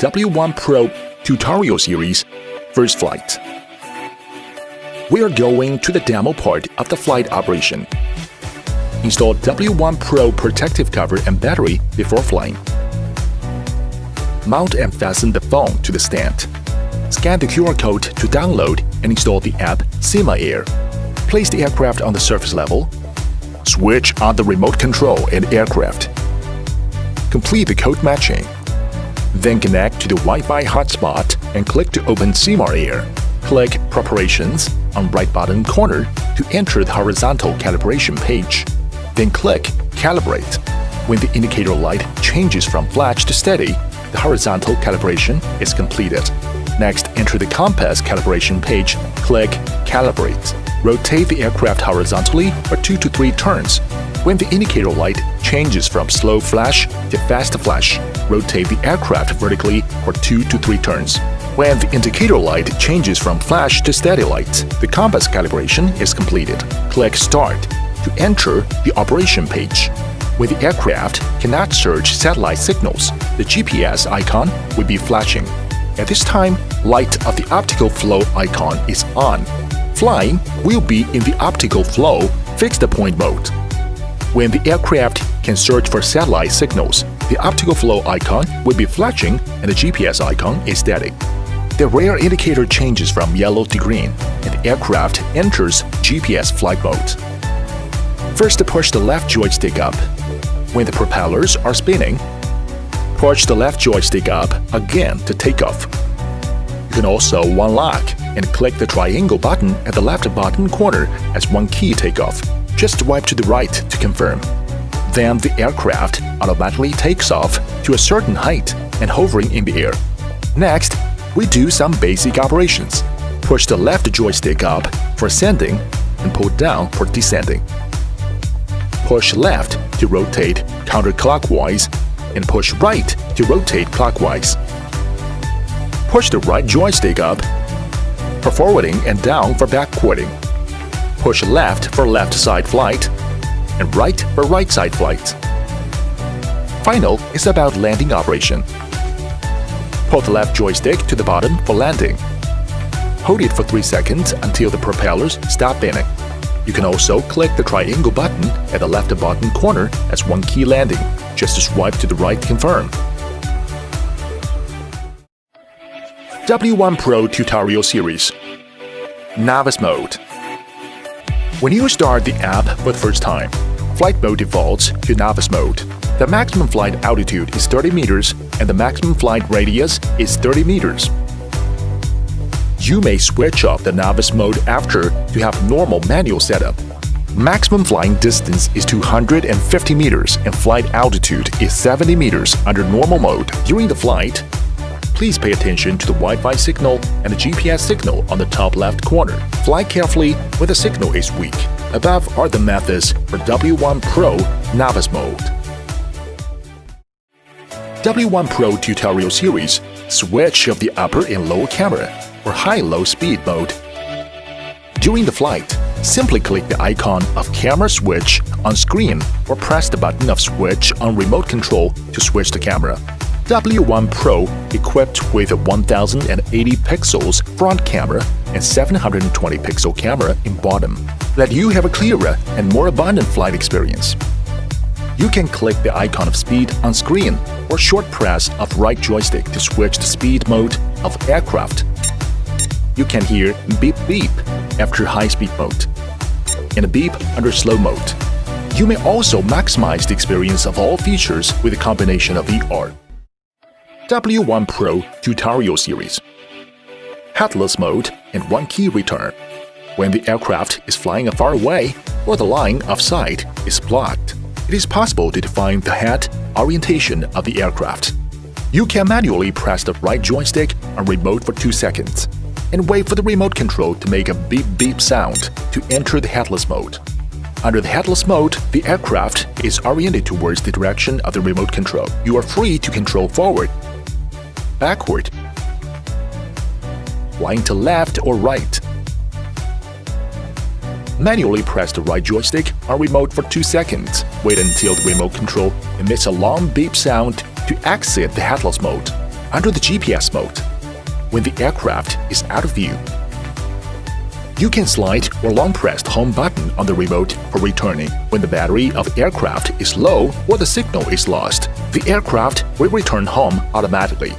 W1PRO tutorial series, First Flight. We are going to the demo part of the flight operation. Install W1PRO protective cover and battery before flying. Mount and fasten the phone to the stand. Scan the QR code to download and install the app Sima Air. Place the aircraft on the surface level. Switch on the remote control and aircraft. Complete the code matching. Then connect to the Wi-Fi hotspot and click to open Sima Air. Click Preparations on right bottom corner to enter the horizontal calibration page. Then click Calibrate. When the indicator light changes from flash to steady, the horizontal calibration is completed. Next, enter the compass calibration page. Click Calibrate. Rotate the aircraft horizontally for 2 to 3 turns. When the indicator light changes from slow flash to fast flash, rotate the aircraft vertically for 2 to 3 turns. When the indicator light changes from flash to steady light, the compass calibration is completed. Click Start to enter the operation page. When the aircraft cannot search satellite signals, the GPS icon will be flashing. At this time, light of the optical flow icon is on. Flying will be in the optical flow fixed point mode. When the aircraft can search for satellite signals, the optical flow icon will be flashing and the GPS icon is static. The rear indicator changes from yellow to green and the aircraft enters GPS flight mode. First, push the left joystick up. When the propellers are spinning, push the left joystick up again to take off. You can also one-lock and click the triangle button at the left bottom corner as one key takeoff. Just swipe to the right to confirm. Then the aircraft automatically takes off to a certain height and hovering in the air. Next, we do some basic operations. Push the left joystick up for ascending and pull down for descending. Push left to rotate counterclockwise and push right to rotate clockwise. Push the right joystick up for forwarding and down for backwarding. Push left for left side flight and right for right side flight. Final is about landing operation. Pull the left joystick to the bottom for landing. Hold it for 3 seconds until the propellers stop spinning. You can also click the triangle button at the left bottom corner as one key landing. Just swipe to the right to confirm. W1PRO tutorial series. Novice mode. When you start the app for the first time, flight mode defaults to novice mode. The maximum flight altitude is 30 meters and the maximum flight radius is 30 meters. You may switch off the novice mode after to have normal manual setup. Maximum flying distance is 250 meters and flight altitude is 70 meters under normal mode. During the flight, please pay attention to the Wi-Fi signal and the GPS signal on the top left corner. Fly carefully when the signal is weak. Above are the methods for W1PRO Novice Mode. W1PRO tutorial series, switch of the upper and lower camera or high-low speed mode. During the flight, simply click the icon of camera switch on screen or press the button of switch on remote control to switch the camera. W1PRO equipped with a 1080 pixels front camera and 720 pixel camera in bottom, let you have a clearer and more abundant flight experience. You can click the icon of speed on screen or short press of right joystick to switch the speed mode of aircraft. You can hear beep beep after high speed mode and a beep under slow mode. You may also maximize the experience of all features with a combination of VR. W1PRO tutorial series. Headless mode and one key return. When the aircraft is flying far away or the line of sight is blocked, it is possible to define the head orientation of the aircraft. You can manually press the right joystick on remote for 2 seconds and wait for the remote control to make a beep beep sound to enter the headless mode. Under the headless mode, the aircraft is oriented towards the direction of the remote control. You are free to control forward, backward, flying to left or right. Manually press the right joystick on remote for 2 seconds. Wait until the remote control emits a long beep sound to exit the headless mode. Under the GPS mode, when the aircraft is out of view, you can slide or long press the home button on the remote for returning. When the battery of aircraft is low or the signal is lost, the aircraft will return home automatically.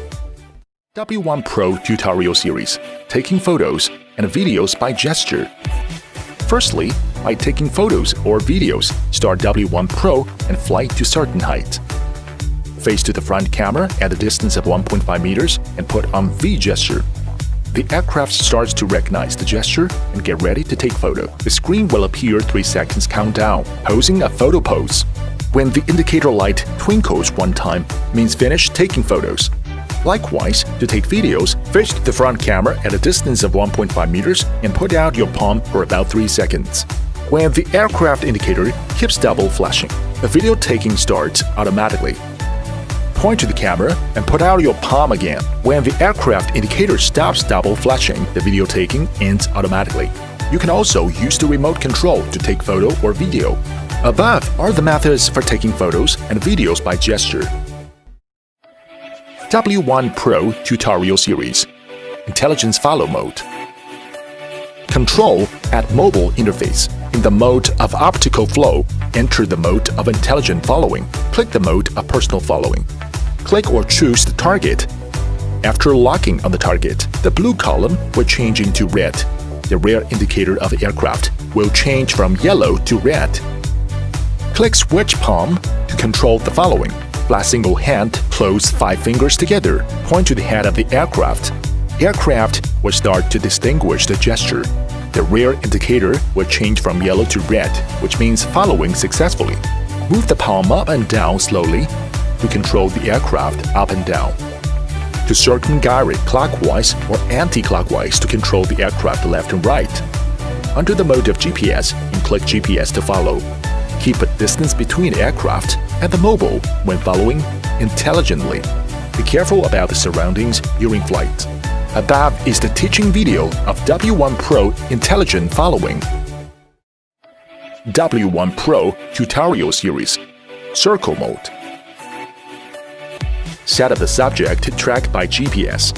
W1PRO Tutorial Series: Taking Photos and Videos by Gesture. Firstly, by taking photos or videos, start W1PRO and fly to certain height. Face to the front camera at a distance of 1.5 meters and put on V gesture. The aircraft starts to recognize the gesture and get ready to take photo. The screen will appear 3 seconds countdown, posing a photo pose. When the indicator light twinkles one time, means finish taking photos. Likewise, to take videos, face to the front camera at a distance of 1.5 meters and put out your palm for about 3 seconds. When the aircraft indicator keeps double flashing, the video taking starts automatically. Point to the camera and put out your palm again. When the aircraft indicator stops double flashing, the video taking ends automatically. You can also use the remote control to take photo or video. Above are the methods for taking photos and videos by gesture. W1PRO Tutorial Series: Intelligence Follow Mode. Control at Mobile Interface. In the mode of Optical Flow, enter the mode of Intelligent Following. Click the mode of Personal Following. Click or choose the target. After locking on the target, the blue column will change into red. The rear indicator of the aircraft will change from yellow to red. Click Switch Palm to control the following. Fly single hand, close 5 fingers together. Point to the head of the aircraft. Aircraft will start to distinguish the gesture. The rear indicator will change from yellow to red, which means following successfully. Move the palm up and down slowly to control the aircraft up and down. To circumgyrate clockwise or anti-clockwise to control the aircraft left and right. Under the mode of GPS, and click GPS to follow. Keep a distance between aircraft and the mobile when following intelligently. Be careful about the surroundings during flight. Above is the teaching video of W1PRO Intelligent Following. W1PRO Tutorial Series: Circle Mode. Set up the subject to track by GPS.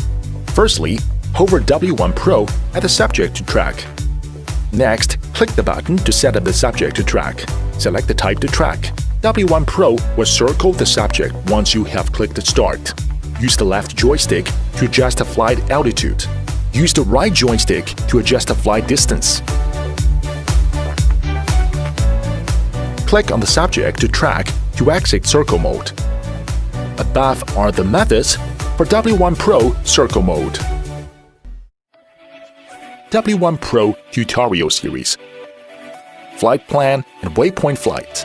Firstly, hover W1PRO at the subject to track. Next, click the button to set up the subject to track. Select the type to track. W1PRO will circle the subject once you have clicked Start. Use the left joystick to adjust the flight altitude. Use the right joystick to adjust the flight distance. Click on the subject to track to exit circle mode. Above are the methods for W1PRO Circle Mode. W1PRO Tutorial Series: Flight Plan and Waypoint Flight.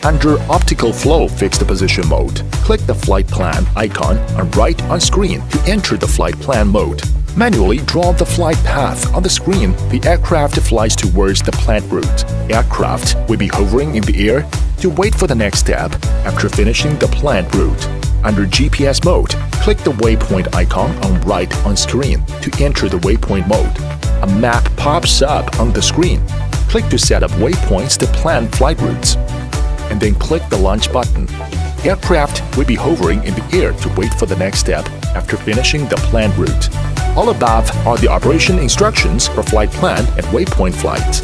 Under Optical Flow Fixed Position Mode, click the Flight Plan icon on right on screen to enter the Flight Plan mode. Manually draw the flight path on the screen. The aircraft flies towards the planned route. Aircraft will be hovering in the air to wait for the next step after finishing the planned route. Under GPS mode, click the waypoint icon on right on screen to enter the waypoint mode. A map pops up on the screen. Click to set up waypoints to plan flight routes. And then click the launch button. Aircraft will be hovering in the air to wait for the next step after finishing the planned route. All above are the operation instructions for flight plan and waypoint flight.